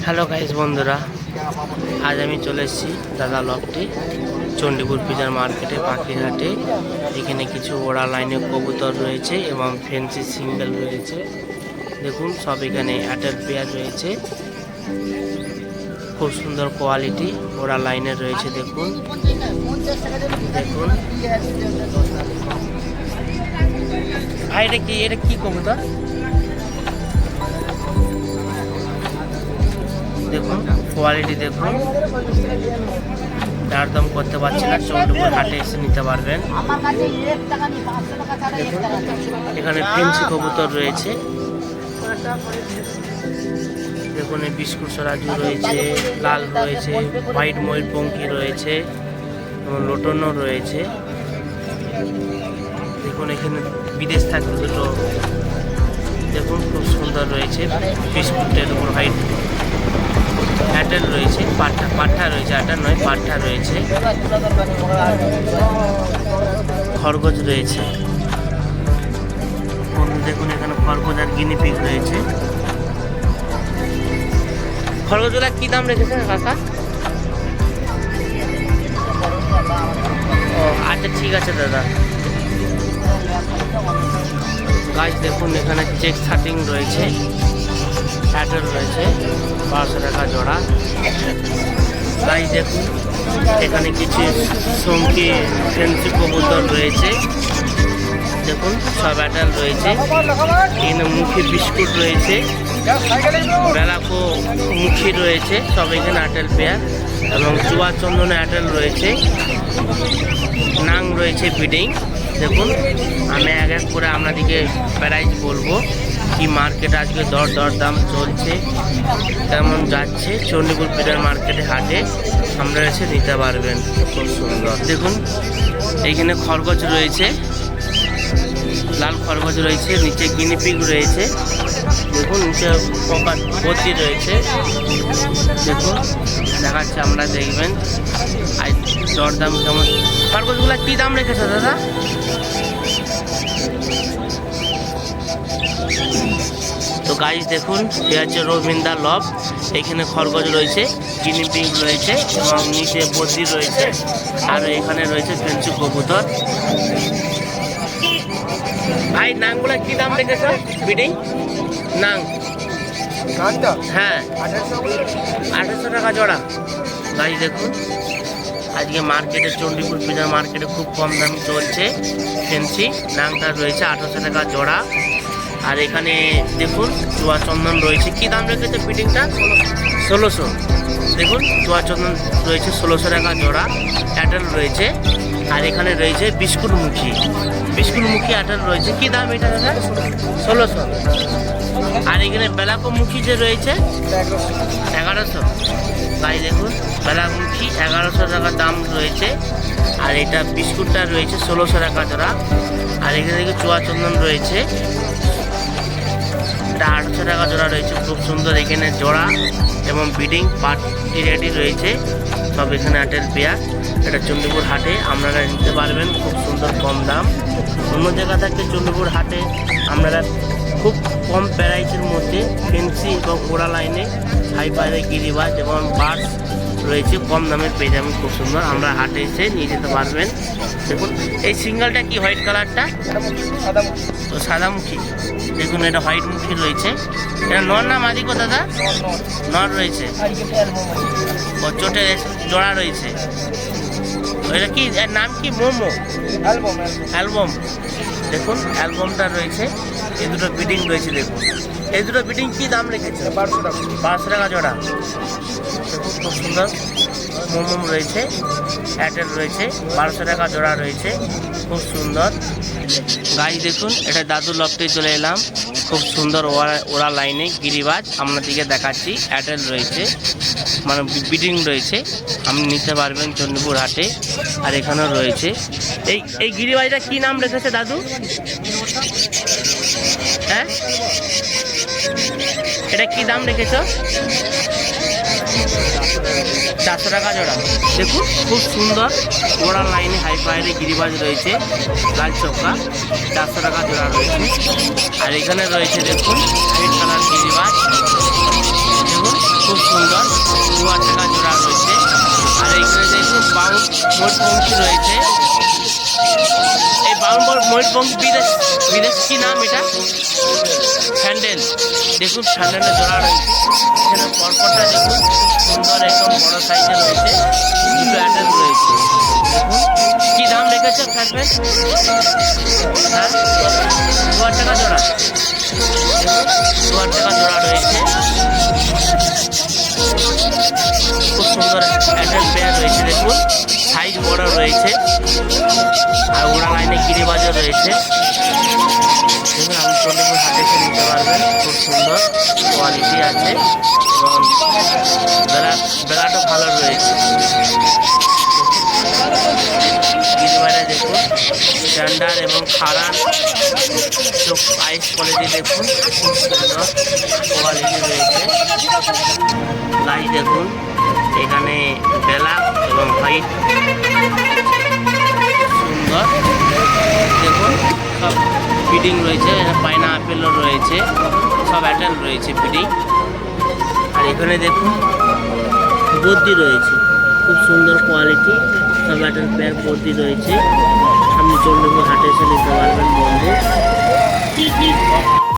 Hello guys বন্ধুরা, আজ আমি চলে এসেছি দাদা লফটে চণ্ডীপুর পিজার মার্কেটে পাখিরহাটে। এখানে কিছু ওড়া লাইনে কবুতর রয়েছে এবং ফেন্সি সিঙ্গেল রয়েছে। দেখুন সব এখানে অ্যাডাল্ট পেয়ার রয়েছে, খুব সুন্দর কোয়ালিটি ওড়া লাইনের রয়েছে। দেখুন দেখুন ভাই, এটা কি কবুতর? দেখুন কোয়ালিটি দেখুন, দাম করতে পারছি না, চণ্ডীপুর হাটে এসে নিতে পারবেন। দেখুন এখানে ফেন্সি কবুতর রয়েছে, দেখুন বিস্কুট সরাজু রয়েছে, লাল রয়েছে, হোয়াইট ময়ূরপঙ্খী রয়েছে এবং লোটনও রয়েছে। দেখুন এখানে বিদেশ থাকবে দুটো, দেখুন খুব সুন্দর রয়েছে। বিস্কুটের উপর হোয়াইট অ্যাটেল রয়েছে, পাঠা রয়েছে, অ্যাটেল নয় পাঠা রয়েছে, খরগোশ রয়েছে। দেখুন এখানে খরগোশ আর গিনিপিগ রয়েছে। খরগোশগুলা কি দাম রেখেছেন কাকা? ও আচ্ছা, ঠিক আছে দাদা। গাছ দেখুন এখানে চেক শার্টিং রয়েছে, অ্যাটেল রয়েছে, 1200 টাকা জোড়া। গাছ দেখুন এখানে কিছু সংকি ফেন্সি কবুতর রয়েছে, দেখুন সব অ্যাটেল রয়েছে। এখানে মুখী বিস্কুট রয়েছে, বেলাকো মুখী রয়েছে, সব এখানে অ্যাটেল পেয়ার এবং চুয়া চন্দনে অ্যাটেল রয়েছে, নাং রয়েছে ব্রিডিং। দেখুন আমি এক এক করে আপনাদেরকে প্রাইস বলবো, কি মার্কেট আজকে দরদাম চলছে, কেমন যাচ্ছে। চণ্ডীপুর পিজার মার্কেটে হাটে আমরা এসে নিতে পারবেন। খুব সুন্দর দেখুন এইখানে খরগোশ রয়েছে, লাল খরগোশ রয়েছে, নিচে গিনিপিগ রয়েছে, দেখুন নিচে পকার বদ্রি রয়েছে। দেখুন দেখাচ্ছে, আমরা দেখবেন আর দরদাম কেমন। খরগোশগুলা কি দাম রেখেছে দাদা? তো গাইস দেখুন এ হচ্ছে রবীন্দ্রা লব, এখানে খরগোশ রয়েছে, গিনিপিগ রয়েছে এবং নিচে বদ্রি রয়েছে, আর এখানে রয়েছে ফেন্সি কবুতর। ভাই নাংগুলা কি দাম রেখেছ? বিডিং নাং হ্যাঁ 1800 টাকা জোড়া। গাইস দেখুন আজকে মার্কেটে চণ্ডীপুর পিজার মার্কেটে খুব কম দাম চলছে। ফেন্সি নাংটা রয়েছে 1800 টাকা জোড়া। আর এখানে দেখুন চুয়া চন্দন রয়েছে, কি দাম রেখেছে ফিটিংটা? 1600। দেখুন চুয়া চন্দন রয়েছে 1600 টাকা জোড়া, অ্যাটেল রয়েছে। আর এখানে রয়েছে বিস্কুটমুখী অ্যাটেল রয়েছে, কি দাম এটা দাদা? 1600। আর এখানে বেলাকোমুখী যে রয়েছে 1100। তাই দেখুন বেলাকোমুখী 1100 টাকা দাম রয়েছে। আর এটা বিস্কুটটা রয়েছে 1600 টাকা জোড়া। আর এখানে দেখে চুয়া চন্দন রয়েছে, এটা 800 টাকা জোড়া রয়েছে। খুব সুন্দর এখানে জোড়া এবং ব্রিডিং পার্টি রেডি রয়েছে, সব এখানে অ্যাটেল পেয়ার। এটা চণ্ডীপুর হাটে আপনারা নিতে পারবেন খুব সুন্দর কম দাম। অন্য জায়গা থেকে চণ্ডীপুর হাটে আপনারা খুব কম প্রাইসের মধ্যে ফেন্সি এবং ওড়া লাইনে হাই পায়ে গিরিবাজ এবং বার্ডস রয়েছে, কম দামে পেয়ে যাবেন খুব সুন্দর। আমরা হাটে এসে নিয়ে যেতে পারবেন। দেখুন এই সিঙ্গেলটা কি হোয়াইট কালারটা? তো সাদামুখী। দেখুন এটা হোয়াইট মুখী রয়েছে, এটা নর না মাদি গো দাদা? নর রয়েছে, ও চোটে জোড়া রয়েছে। এটা কি, এর নাম কি? মোমো অ্যালবাম। দেখুন অ্যালবামটা রয়েছে, এই দুটো বিডিং রয়েছে। দেখুন এই দুটো বিডিং কি দাম রেখেছে? 1200 টাকা জোড়া। দেখুন খুব সুন্দর মোমো রয়েছে, অ্যাটেল রয়েছে, 1200 টাকা জোড়া রয়েছে, খুব সুন্দর। গাছ দেখুন এটা দাদু লফটে চলে এলাম, খুব সুন্দর ওরা লাইনে গিরিবাজ আপনাদেরকে দেখাচ্ছি। অ্যাটেল রয়েছে মানে বিডিং রয়েছে, আপনি নিতে পারবেন চণ্ডীপুর হাটে। আর এখানেও রয়েছে এই গিরিবাজটা কি নাম রেখেছে দাদু? হ্যাঁ এটা কি দাম রেখেছ? 400 টাকা জোড়া। দেখুন খুব সুন্দর ওড়া লাইনে হাই পায়ের গিরিবাজ রয়েছে, লাল চক্কা, 400 টাকা জোড়া রয়েছে। আর এখানে রয়েছে দেখুন রেড কালার গিরিবাজ, দেখুন খুব সুন্দর। 2000 টাকা জোড়া রয়েছে। আর এইখানে দেখুন ময়ূরপঙ্খী রয়েছে। এই ময়ূরপঙ্খী বিদেশ কি নাম এটা? স্যান্ডেল। দেখুন স্যান্ডেলের জোড়া রয়েছে। এখানে পরপরটা দেখুন সুন্দর একদম বড় সাইজে রয়েছে। দুটো অ্যাটেল রয়েছে। দেখুন কি দাম রেখেছে স্যান্ডেল? হ্যাঁ 2000 টাকা জোড়া। দেখুন 2000 টাকা জোড়া রয়েছে। খুব সুন্দর অ্যাটেল পেয়ার রয়েছে। দেখুন সাইজ বড় রয়েছে। আর ওড়া লাইনে গিরিবাজও রয়েছে। দেখুন আপনি চন্দ্রপুর হাটে এসে নিতে পারবেন। খুব সুন্দর কোয়ালিটি আছে এবং বেলাটা ভালো রয়েছে। গিরিবাজে দেখুন স্ট্যান্ডার্ড এবং খারান চোখ আইস কোয়ালিটি দেখুন খুব সুন্দর কোয়ালিটি রয়েছে। লাই দেখুন এখানে ব্ল্যাক এবং হোয়াইট সুন্দর। দেখুন সব ফিডিং রয়েছে। পাইনাপেলও রয়েছে। সব অ্যাটেল রয়েছে ফিডিং। আর এখানে দেখুন বদ্যি রয়েছে খুব সুন্দর কোয়ালিটি। সব অ্যাটেল পেয়ার বদ্যি রয়েছে। আপনি চন্দ্রপুর হাটে এসে নিতে পারবেন বন্ধু।